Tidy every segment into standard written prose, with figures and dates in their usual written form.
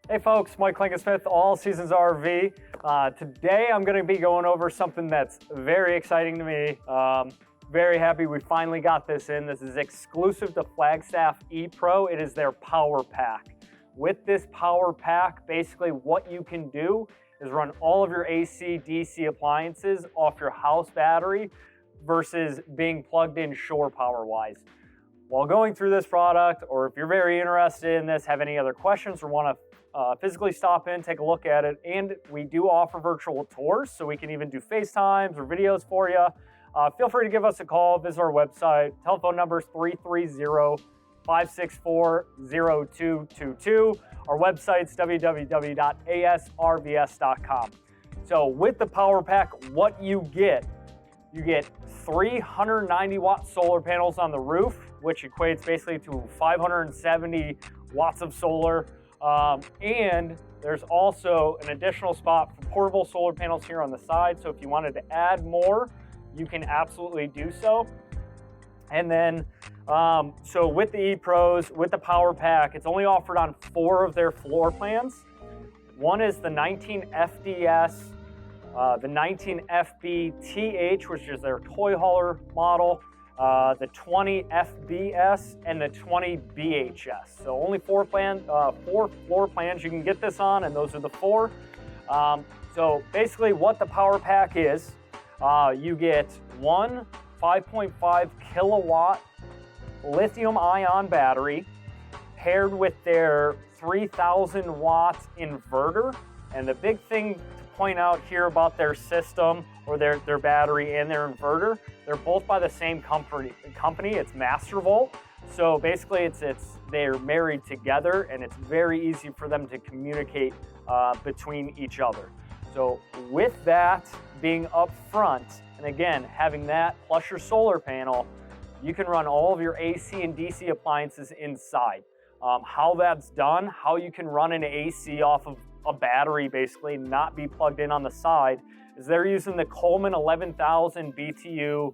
Hey folks, Mike Smith, All Seasons RV. Today I'm going to be going over something that's very exciting to me. Very happy we finally got this in. This is exclusive to Flagstaff E-Pro. It is their power pack. With this power pack, basically what you can do is run all of your AC, DC appliances off your house battery versus being plugged in shore power wise. While going through this product, or if you're very interested in this, have any other questions or want to physically stop in, take a look at it, and we do offer virtual tours, so we can even do FaceTimes or videos for you. Feel free to give us a call, visit our website. Telephone number is 330-564-0222. Our website's www.asrvs.com. So with the power pack, what you get 390 watt solar panels on the roof, which equates basically to 570 watts of solar. And there's also an additional spot for portable solar panels here on the side. So if you wanted to add more, you can absolutely do so. And then, so with the E-Pros, with the power pack, it's only offered on 4 of their floor plans. One is the 19 FDS, the 19 FBTH, which is their toy hauler model, the 20 FBS, and the 20 BHS. So only 4 floor plans you can get this on, and those are the 4. So basically what the power pack is, you get one 5.5 kilowatt lithium-ion battery paired with their 3,000 watt inverter. And the big thing to point out here about their system, or their battery and their inverter, they're both by the same company. It's Mastervolt. So basically they're married together, and it's very easy for them to communicate between each other. So with that being up front, and again, having that plus your solar panel, you can run all of your AC and DC appliances inside. How that's done, how you can run an AC off of a battery basically, not be plugged in on the side, is they're using the Coleman 11,000 BTU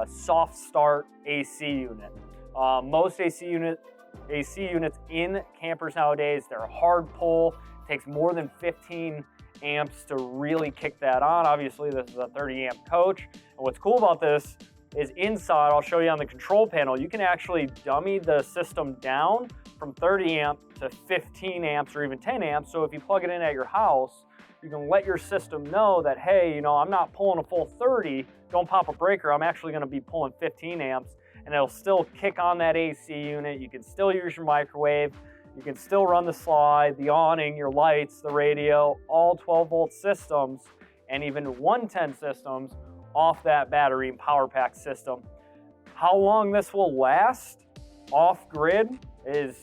soft start AC unit. Most AC units in campers nowadays, they're a hard pull. It takes more than 15 amps to really kick that on. Obviously, this is a 30 amp coach. And what's cool about this is inside, I'll show you on the control panel, you can actually dummy the system down from 30 amp to 15 amps or even 10 amps. So if you plug it in at your house, you can let your system know that, hey, I'm not pulling a full 30, don't pop a breaker, I'm actually gonna be pulling 15 amps, and it'll still kick on that AC unit. You can still use your microwave, you can still run the slide, the awning, your lights, the radio, all 12 volt systems, and even 110 systems off that battery and power pack system. How long this will last off grid is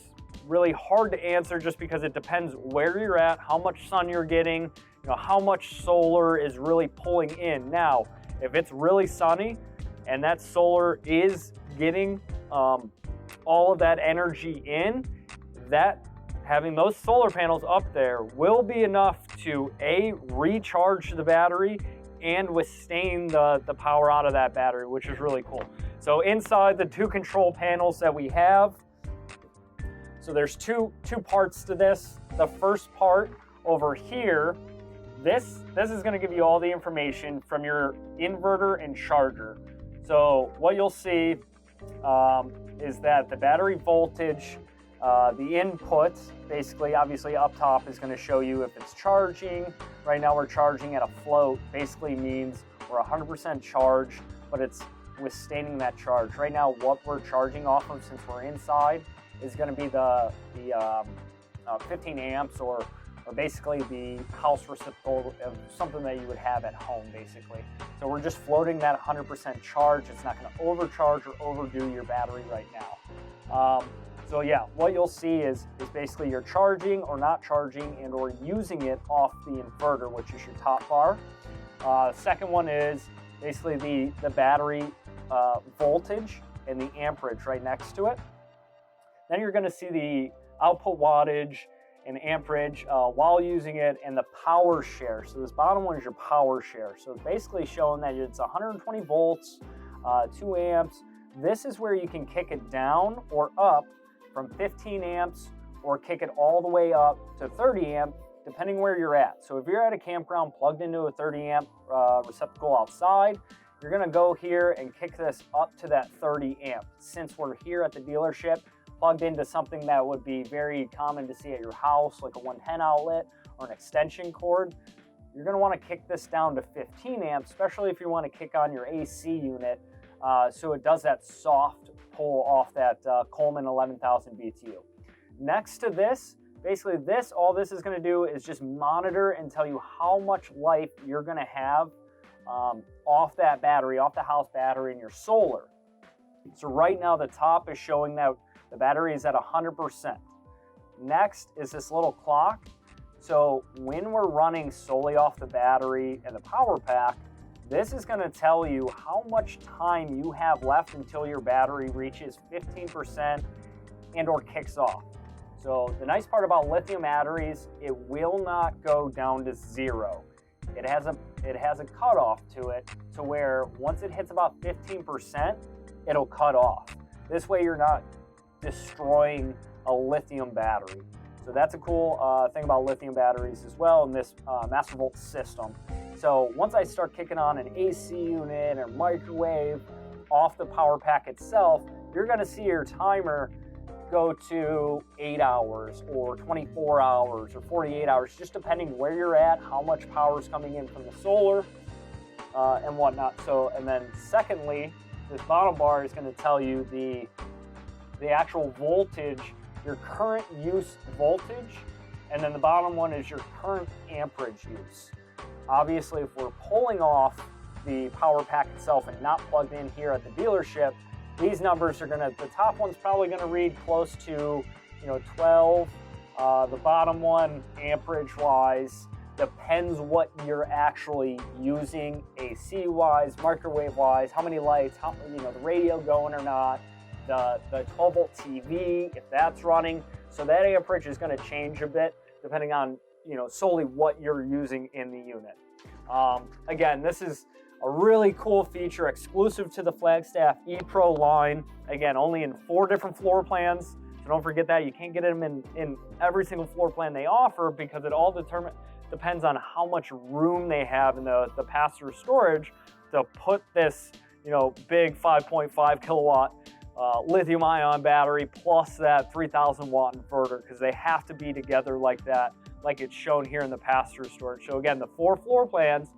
really hard to answer, just because it depends where you're at, how much sun you're getting, how much solar is really pulling in. Now, if it's really sunny and that solar is getting all of that energy in, that having those solar panels up there will be enough to recharge the battery and withstand the power out of that battery, which is really cool. So inside the 2 control panels that we have, so there's two parts to this. The first part over here, this is gonna give you all the information from your inverter and charger. So what you'll see is that the battery voltage, the input, basically, obviously up top is gonna show you if it's charging. Right now we're charging at a float, basically means we're 100% charged, but it's withstanding that charge. Right now, what we're charging off of, since we're inside, is gonna be the 15 amps, or basically the house reciprocal of something that you would have at home, basically. So we're just floating that 100% charge. It's not gonna overcharge or overdo your battery right now. So yeah, what you'll see is basically you're charging or not charging and or using it off the inverter, which is your top bar. Second one is basically the battery voltage and the amperage right next to it. Then you're gonna see the output wattage and amperage while using it, and the power share. So this bottom one is your power share. So it's basically showing that it's 120 volts, 2 amps. This is where you can kick it down or up from 15 amps or kick it all the way up to 30 amp, depending where you're at. So if you're at a campground plugged into a 30 amp receptacle outside, you're gonna go here and kick this up to that 30 amp. Since we're here at the dealership, plugged into something that would be very common to see at your house, like a 110 outlet or an extension cord, you're gonna wanna kick this down to 15 amps, especially if you wanna kick on your AC unit, so it does that soft pull off that Coleman 11,000 BTU. Next to this, basically all this is gonna do is just monitor and tell you how much life you're gonna have off that battery, off the house battery in your solar. So right now the top is showing that the battery is at 100%. Next is this little clock. So when we're running solely off the battery and the power pack, this is gonna tell you how much time you have left until your battery reaches 15% and or kicks off. So the nice part about lithium batteries, it will not go down to 0. It has a cutoff to it to where once it hits about 15%, it'll cut off. This way you're not destroying a lithium battery. So that's a cool thing about lithium batteries as well in this Mastervolt system. So once I start kicking on an AC unit or microwave off the power pack itself, you're gonna see your timer go to 8 hours or 24 hours or 48 hours, just depending where you're at, how much power is coming in from the solar and whatnot. So, and then secondly, this bottom bar is going to tell you the actual voltage, your current use voltage, and then the bottom one is your current amperage use. Obviously, if we're pulling off the power pack itself and not plugged in here at the dealership, these numbers are the top one's probably gonna read close to, 12. The bottom one, amperage wise, depends what you're actually using, AC wise, microwave wise, how many lights, the radio going or not, the 12 volt TV, if that's running. So that amperage is gonna change a bit depending on, solely what you're using in the unit. Again, this is a really cool feature exclusive to the Flagstaff E-Pro line. Again, only in 4 different floor plans. So don't forget that. You can't get them in every single floor plan they offer because it all depends on how much room they have in the pass-through storage to put this, big 5.5 kilowatt lithium-ion battery plus that 3,000 watt inverter, because they have to be together like that, like it's shown here in the pass-through storage. So again, the 4 floor plans,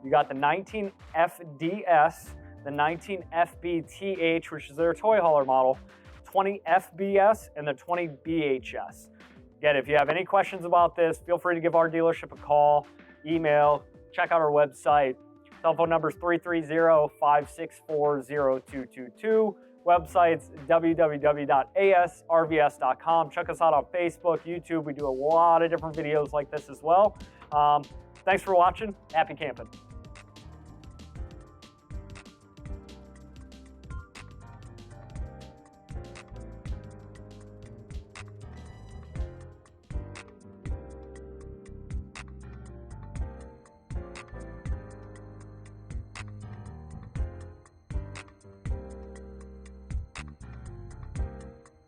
you got the 19 FDS, the 19 FBTH, which is their toy hauler model, 20 FBS, and the 20 BHS. Again, if you have any questions about this, feel free to give our dealership a call, email, check out our website. Cell phone number is 330-564-0222. Website's www.asrvs.com. Check us out on Facebook, YouTube. We do a lot of different videos like this as well. Thanks for watching. Happy camping.